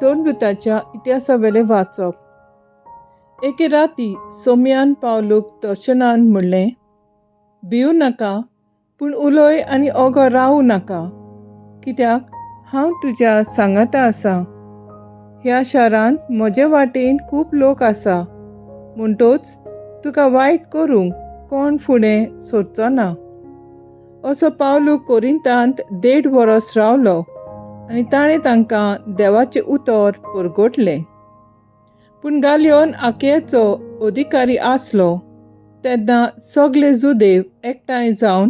दोन भुतांच्या इतिहासावेले वाचप। एके राती सोम्यान पावलूक दर्शनान म्हणलें, भिवू नाका, पूण उलय आनी ओगो रावूं नाका, कित्याक हांव तुज्या सांगाता आसा। ह्या शारांत म्हजे वाटेन खूब लोक आसा, म्हणटच तुका वायट करूंक कोण फुडें सरचो ना। असो पावलूक कोरिंतांत 1.5 वर्स रावलो आनी ताणें तांकां देवाचें उतर परगटलें। पूण गालियोन आखयेचो अधिकारी आसलो तेन्ना सगळे जुदेव एकठांय जावन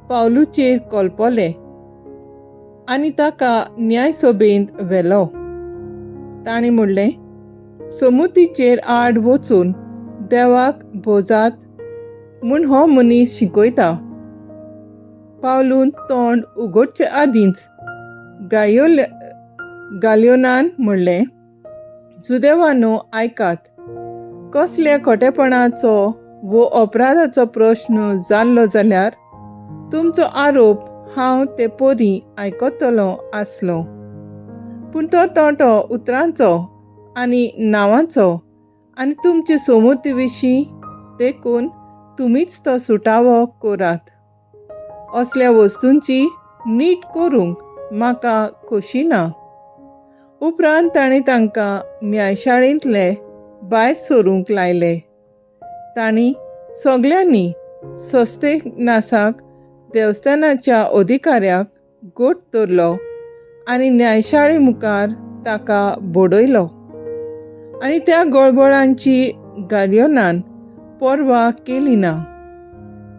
पावलूचेर कोलपले आनी ताका न्यायसभेंत व्हेलो। ताणीं म्हणलें, समूतीचेर आड वचून देवाक भोजात म्हूण हो मनीस शिकयता। पावलून तोंड उगडचे आदींच गालियोनान म्हणलें, जुदेवांनो आयकात, कसल्या खोटेपणाचो वो अपराधाचो प्रश्न जाल्लो जाल्यार तुमचो आरोप हांव ते परी आयकतलो आसलो। पूण तो तोटो उतरांचो आनी नांवांचो आनी तुमचे समूती विशीं देखून तुमीच तो सुटावो करात। असल्या वस्तूंची नीट करूंक म्हाका खोशी ना। उपरांत ताणें तांकां न्यायशाळेंतले भायर सरूंक लायले। तांणी सगळ्यांनी सोस्तेनासाक देवस्थानाच्या अधिकाऱ्याक घोट धरलो आनी न्यायशाळे मुखार ताका बडयलो। आनी त्या गडबडांची गालियोनान पर्वा केली ना।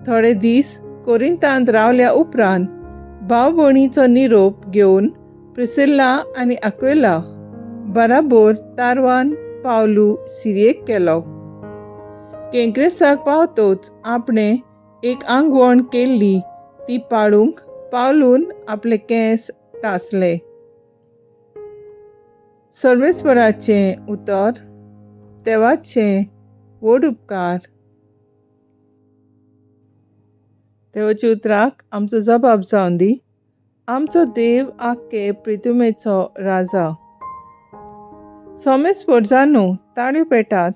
थोडे दीस कोरिंतांत रावल्या उपरांत भाव भयणीचो निरोप घेवन प्रिसिल्ला आनी आक्विला बराबर तारवान पावलू सिरियेक गेलो। केंक्रेसाक पावतच आपणें एक आंगवण केल्ली ती पाळूंक पावलून आपले केंस तासले। सर्वेस्पराचें उतर, देवाचें व्हड उपकार। देवाच्या उतराक आमचो जबाब जावन दी। आमचो देव आख्खे पृथ्वीचो राजा। सोमेस्परजांनो ताळयो पेटात,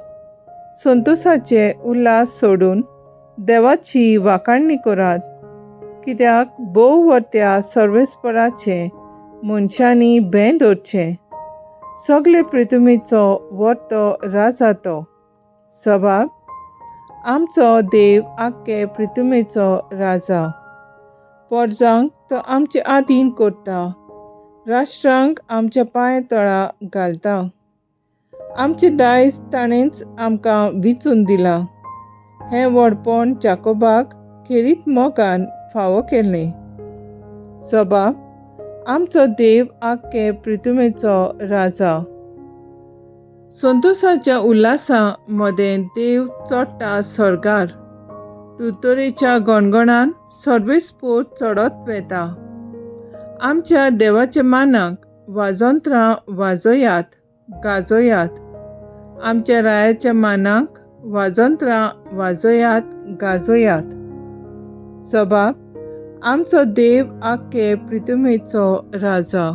संतोशाचे उल्हास सोडून देवाची वाखाणणी करात, कित्याक भोव वर्त्या सर्वेस्पराचें मनशांनी भें धरचें। सगळे पृथ्वीचो वर्तो राजा तो। सबाब, आमचो देव आख्खे पृथ्वीचो राजा। परजांक तो आमचे आधीन करता, राष्ट्रांक आमच्या पांया तळा घालता। आमचें दायज ताणेंच आमकां विचून दिलां। हें व्हडपण जाकोबाक खेरीत मोगान फावो केलें। सबाब, आमचो देव आख्खे पृथ्वीचो राजा। संतोशाच्या उल्हासा मदें देव चडटा सर्गार। तुतरेच्या गणगणान सर्वेस्पर चडत वेता। आमच्या देवाच्या मानाक वाजोंत्रां वाजयात, गाजयात। आमच्या रायाच्या मानाक वाजोंत्रां वाजयात, गाजयात। सबाब, आमचो देव आख्खे पृथ्वीचो राजा।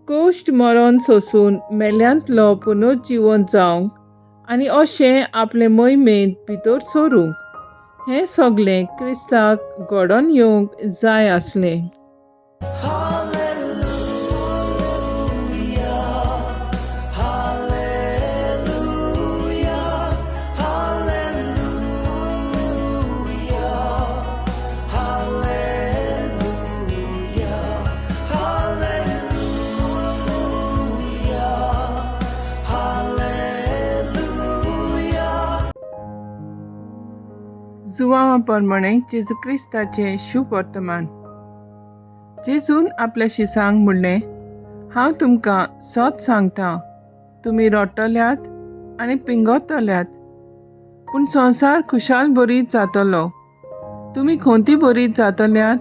कोश्ट मरण सोंसून मेल्यांतलो पुनर्जीवन जावंक आनी अशें आपले मोहिमेंत भितर सरूंक हें सगळें क्रिस्ताक घडोवन येवंक जाय आसलें। जुवांवा प्रमाणे जेजू क्रिस्ताचें शुभ वर्तमान। जेजून आपल्या शिसांक म्हणलें, हांव तुमकां सत सांगतां, तुमी रडटल्यात आनी पिंगोतल्यात, पूण संवसार खुशाल बरीत जातलो. तुमी खोंती बरीत जातल्यात,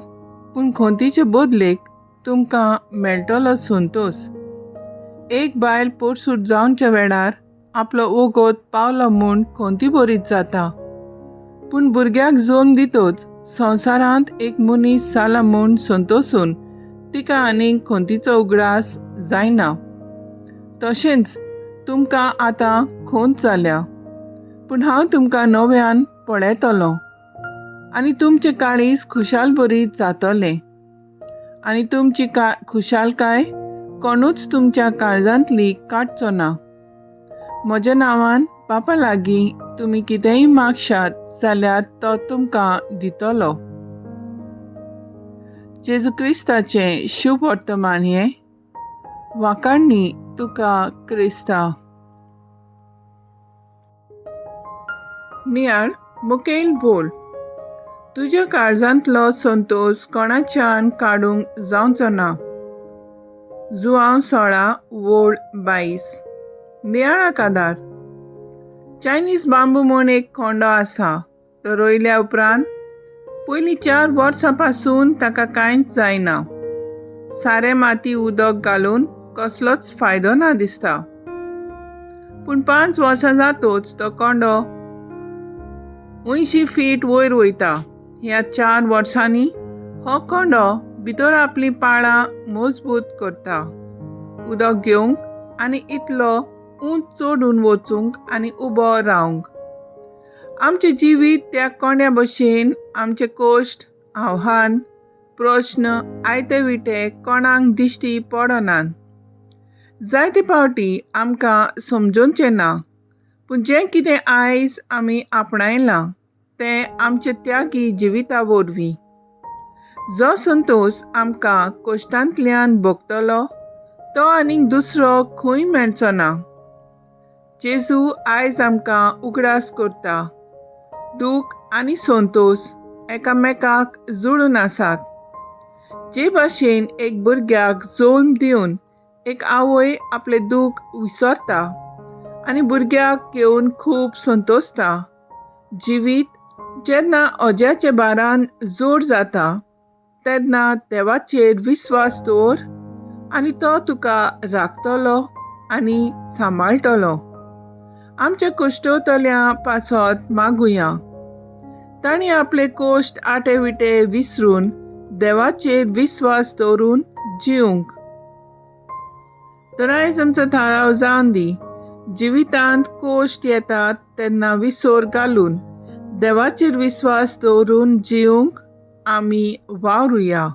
पूण खोंतीचे बदलेक तुमकां मेळटलो संतोश. एक बायल पोरसूट जावच्या वेळार आपलो ओगोत पावलो म्हूण खोंती बरीत जाता, पूण भुरग्याक जल्म दितोच संवसारांत एक मनीस जाला म्हूण संतोसून तिका आनीक खोंतीचो उगडास जायना. तशेंच तुमकां आतां खोंत जाल्या, पूण हांव तुमकां नव्यान पळयतलों आनी तुमचें काळीज खुशाल बरीत जातलें आनी तुमची खुशालकाय कोणूच तुमच्या काळजांतली काडचो ना. म्हज्या नांवान बापा लागीं तुमी कितेंय मागशात जाल्यार तो तुमकां दितलो. जेजू क्रिस्ताचें शुभ वर्तमान हें. वाखाणणी तुका क्रिस्ता. नियाळ मुखेल बोल. तुज्या काळजांतलो संतोश कोणाच्यान काडूंक जावचो ना. जुआंव 16:22. नियाळाक आदार. चायनीज बांबू म्हूण एक कोंडो आसा. तो रोयल्या उपरांत पयलीं 4 वर्सां पासून ताका कांयच जायना. सारें माती उदक घालून कसलोच फायदो ना दिसता. पूण 5 वर्सां जातूच तो कोंडो 80 फीट वयर वयता. ह्या 4 वर्सांनी हो कोंडो भितर आपली पाळां मजबूत करता, उदक घेवंक आनी इतलो उंच चडून वचूंक आनी उबो रावंक. आमचें जिवीत त्या कोंड्या भशेन आमचे कश्ट, आव्हान, प्रश्न, आयते विटे कोणाक दिश्टी पडनात. जायते फावटी आमकां समजोवचें ना, पूण जें कितें आयज आमी आपणायलां तें आमचे त्यागी जिविता वरवीं. जो संतोश आमकां कश्टांतल्यान भोगतलो तो आनीक दुसरो खंय मेळचो ना. जेजू आयज आमकां उगडास करता. दूख आनी संतोश एकामेकाक जुळून आसात. जे भाशेन एक भुरग्याक जल्म दिवन एक आवय आपलें दूख विसरता आनी भुरग्याक घेवन खूब संतोसता. जिवीत जेन्ना ओज्याच्या भारान जड जाता तेन्ना देवाचेर विस्वास दवर आनी तो तुका राखतलो आनी सांबाळटलो. आमच्या कश्टोतल्या पासत मागुया. ताणें आपले कश्ट आटे विटे विसरून देवाचेर विस्वास दवरून जिवंक. तर आयज आमचो थाराव जावन दी. जिवितांत कश्ट येतात तेन्ना विसर घालून देवाचेर विस्वास दवरून जिवंक आमी वावरुया.